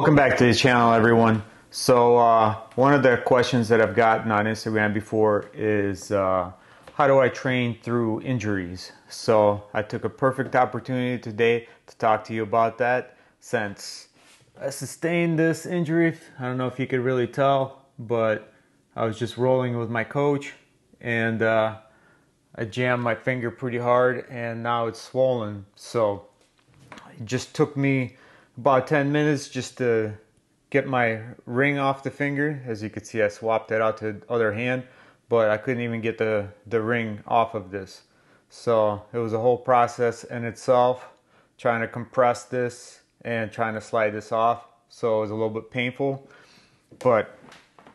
Welcome back to the channel, everyone. So one of the questions that I've gotten on Instagram before is how do I train through injuries? So I took a perfect opportunity today to talk to you about that, since I sustained this injury. I don't know if you could really tell, but I was just rolling with my coach and I jammed my finger pretty hard and now it's swollen. So it just took me about 10 minutes just to get my ring off the finger. As you can see, I swapped that out to the other hand, but I couldn't even get the ring off of this. So it was a whole process in itself, trying to compress this and trying to slide this off. So it was a little bit painful, but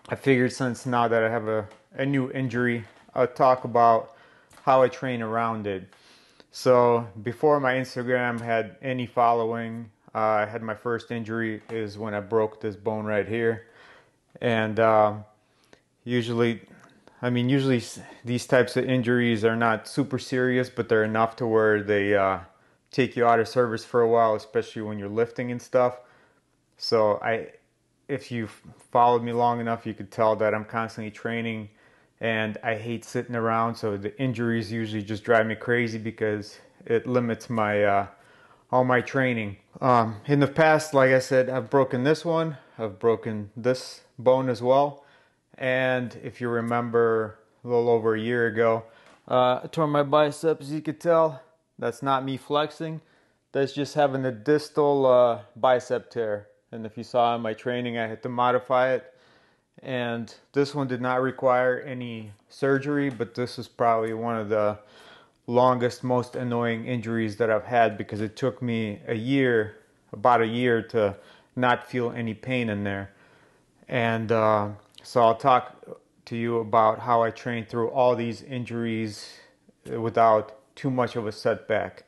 I figured since now that I have a new injury, I'll talk about how I train around it. So before my Instagram had any following, I had my first injury is when I broke this bone right here. And usually these types of injuries are not super serious, but they're enough to where they take you out of service for a while, especially when you're lifting and stuff. So if you followed me long enough, you could tell that I'm constantly training and I hate sitting around. So the injuries usually just drive me crazy because it limits my all my training. In the past, like I said, I've broken this one, I've broken this bone as well, and if you remember a little over a year ago, I tore my biceps. As you could tell, that's not me flexing, that's just having a distal bicep tear. And if you saw in my training, I had to modify it, and this one did not require any surgery, but this is probably one of the longest, most annoying injuries that I've had, because it took me about a year to not feel any pain in there. And so I'll talk to you about how I train through all these injuries without too much of a setback.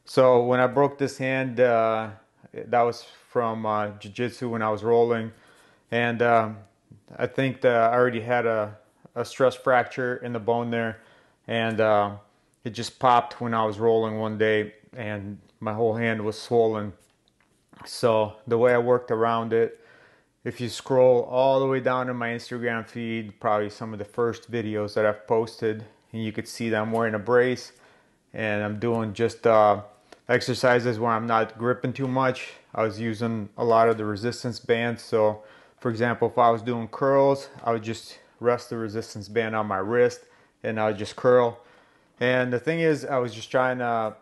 So when I broke this hand, that was from jiu-jitsu when I was rolling, and I think that I already had a stress fracture in the bone there, and it just popped when I was rolling one day and my whole hand was swollen. So the way I worked around it, if you scroll all the way down in my Instagram feed, probably some of the first videos that I've posted, and you could see that I'm wearing a brace and I'm doing just exercises where I'm not gripping too much. I was using a lot of the resistance bands. So for example, if I was doing curls, I would just rest the resistance band on my wrist and I would just curl. And the thing is, I was just trying to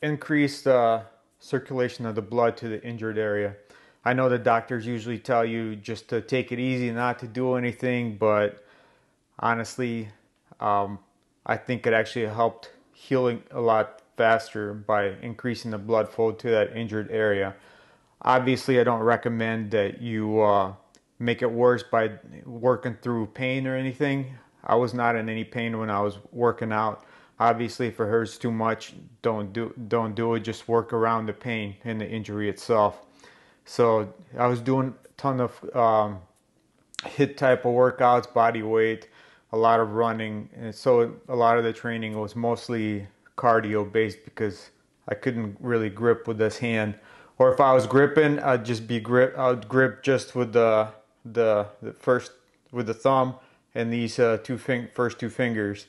increase the circulation of the blood to the injured area. I know the doctors usually tell you just to take it easy, not to do anything, but honestly, I think it actually helped healing a lot faster by increasing the blood flow to that injured area. Obviously, I don't recommend that you make it worse by working through pain or anything. I was not in any pain when I was working out. Obviously, if it hurts too much, don't do it. Just work around the pain and the injury itself. So I was doing a ton of HIIT type of workouts, body weight, a lot of running, and so a lot of the training was mostly cardio based because I couldn't really grip with this hand. Or if I was gripping, I'd grip just with the thumb and these first two fingers.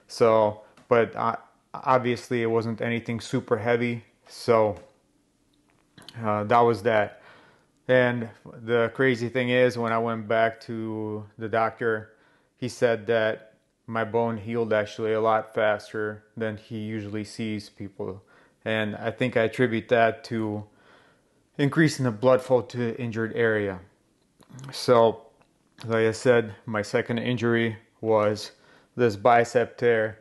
So, but obviously it wasn't anything super heavy. So that was that. And the crazy thing is, when I went back to the doctor, he said that my bone healed actually a lot faster than he usually sees people. And I think I attribute that to increasing the blood flow to the injured area. So, like I said, my second injury was this bicep tear.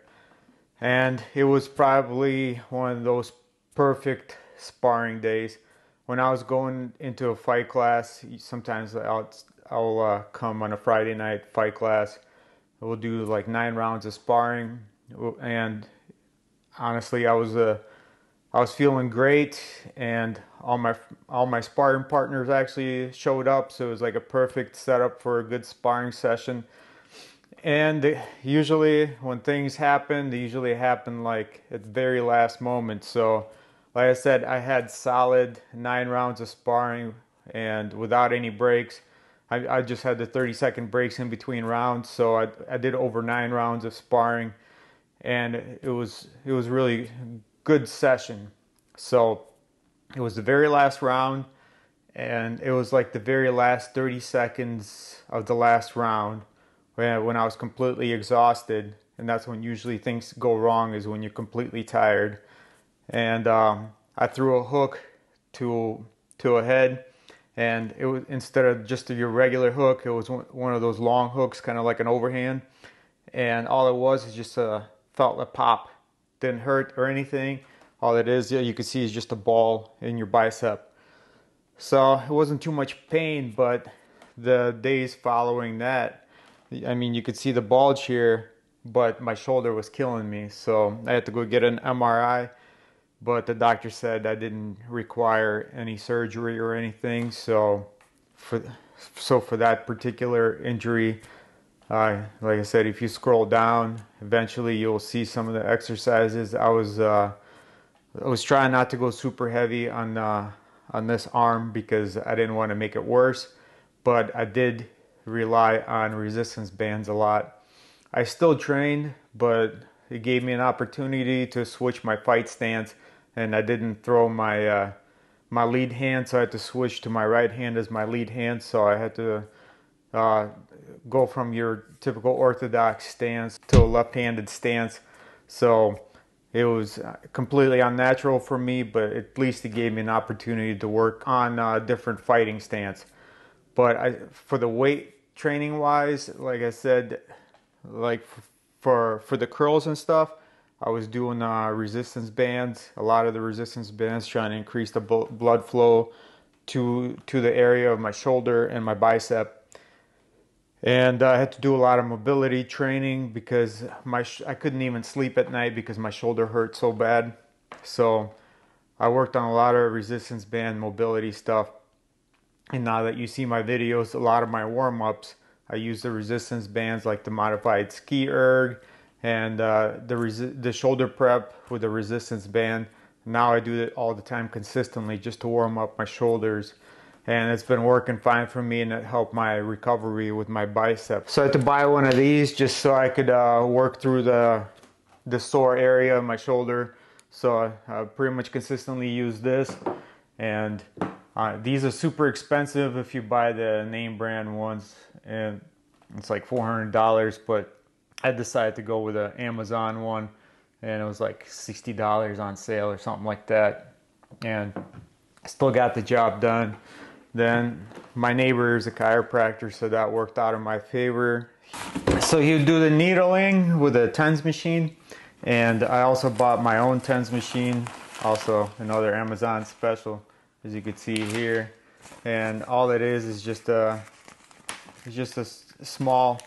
And it was probably one of those perfect sparring days. When I was going into a fight class, sometimes I'll come on a Friday night fight class. We'll do like 9 rounds of sparring. And honestly, I was feeling great, and all my sparring partners actually showed up, so it was like a perfect setup for a good sparring session. And usually when things happen, they usually happen like at the very last moment. So like I said, I had solid 9 rounds of sparring, and without any breaks. I just had the 30-second breaks in between rounds, so I did over 9 rounds of sparring, and it was really good session. So it was the very last round, and it was like the very last 30 seconds of the last round when I was completely exhausted, and that's when usually things go wrong, is when you're completely tired. And I threw a hook to a head, and it was, instead of just your regular hook, it was one of those long hooks, kind of like an overhand, and all it was is just felt a pop. Didn't hurt or anything. All it is, you can see, is just a ball in your bicep. So it wasn't too much pain, but the days following that, I mean, you could see the bulge here, but my shoulder was killing me. So I had to go get an MRI, but the doctor said I didn't require any surgery or anything. So for that particular injury, like I said, if you scroll down, eventually you'll see some of the exercises. I was trying not to go super heavy on this arm because I didn't want to make it worse, but I did rely on resistance bands a lot. I still trained, but it gave me an opportunity to switch my fight stance, and I didn't throw my my lead hand, so I had to switch to my right hand as my lead hand. So I had to go from your typical orthodox stance to a left-handed stance. So it was completely unnatural for me, but at least it gave me an opportunity to work on a different fighting stance. But for the weight training wise, like I said, like for the curls and stuff, I was doing resistance bands, a lot of the resistance bands, trying to increase the blood flow to the area of my shoulder and my bicep. And I had to do a lot of mobility training because I couldn't even sleep at night because my shoulder hurt so bad. So I worked on a lot of resistance band mobility stuff. And now that you see my videos, a lot of my warm-ups, I use the resistance bands like the modified ski erg and the shoulder prep with the resistance band. Now I do it all the time consistently just to warm up my shoulders. And it's been working fine for me, and it helped my recovery with my biceps. So I had to buy one of these just so I could work through the sore area of my shoulder. So I pretty much consistently use this. And these are super expensive if you buy the name brand ones, and it's like $400. But I decided to go with an Amazon one, and it was like $60 on sale or something like that. And I still got the job done. Then my neighbor is a chiropractor, so that worked out in my favor. So he would do the needling with a TENS machine, and I also bought my own TENS machine, also another Amazon special, as you can see here. And all it is just a small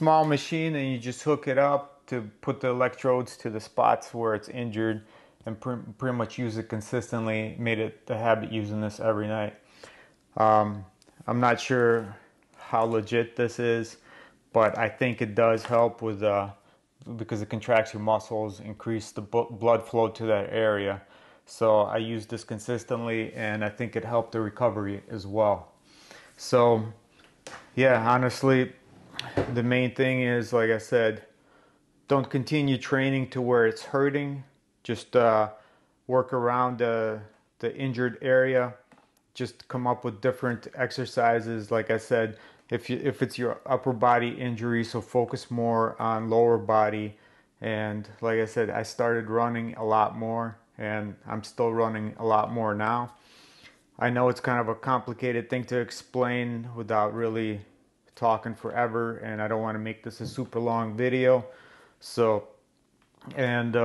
machine, and you just hook it up to put the electrodes to the spots where it's injured, and pretty much use it consistently. Made it a habit using this every night. I'm not sure how legit this is, but I think it does help with because it contracts your muscles, increase the blood flow to that area. So I use this consistently, and I think it helped the recovery as well. So yeah, honestly, the main thing is, like I said, don't continue training to where it's hurting. Just work around the injured area. Just come up with different exercises. Like I said, if it's your upper body injury, so focus more on lower body. And like I said, I started running a lot more, and I'm still running a lot more now. I know it's kind of a complicated thing to explain without really talking forever, and I don't want to make this a super long video. So, and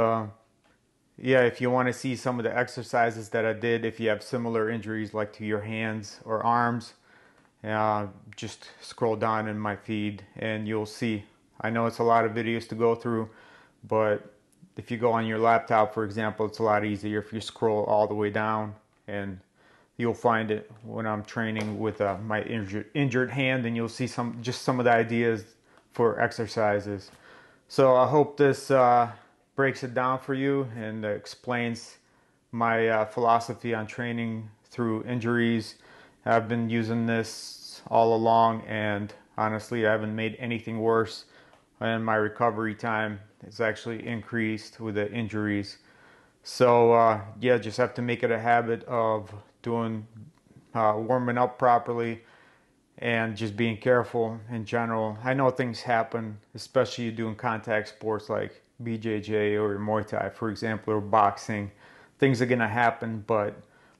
yeah, if you want to see some of the exercises that I did, if you have similar injuries like to your hands or arms, just scroll down in my feed and you'll see. I know it's a lot of videos to go through, but if you go on your laptop, for example, it's a lot easier if you scroll all the way down, and you'll find it when I'm training with my injured hand, and you'll see some of the ideas for exercises. So I hope this breaks it down for you and explains my philosophy on training through injuries I've been using this all along, and honestly, I haven't made anything worse. And my recovery time has actually increased with the injuries. So yeah, just have to make it a habit of doing warming up properly and just being careful in general. I know things happen, especially doing contact sports like BJJ or Muay Thai, for example, or boxing. Things are gonna happen, but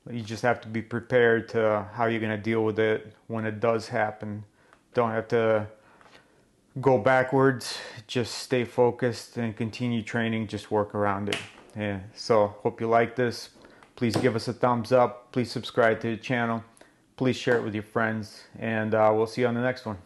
you just have to be prepared to how you're gonna deal with it when it does happen. Don't have to go backwards. Just stay focused and continue training. Just work around it. Yeah. So hope you like this. Please give us a thumbs up. Please subscribe to the channel. Please share it with your friends, and we'll see you on the next one.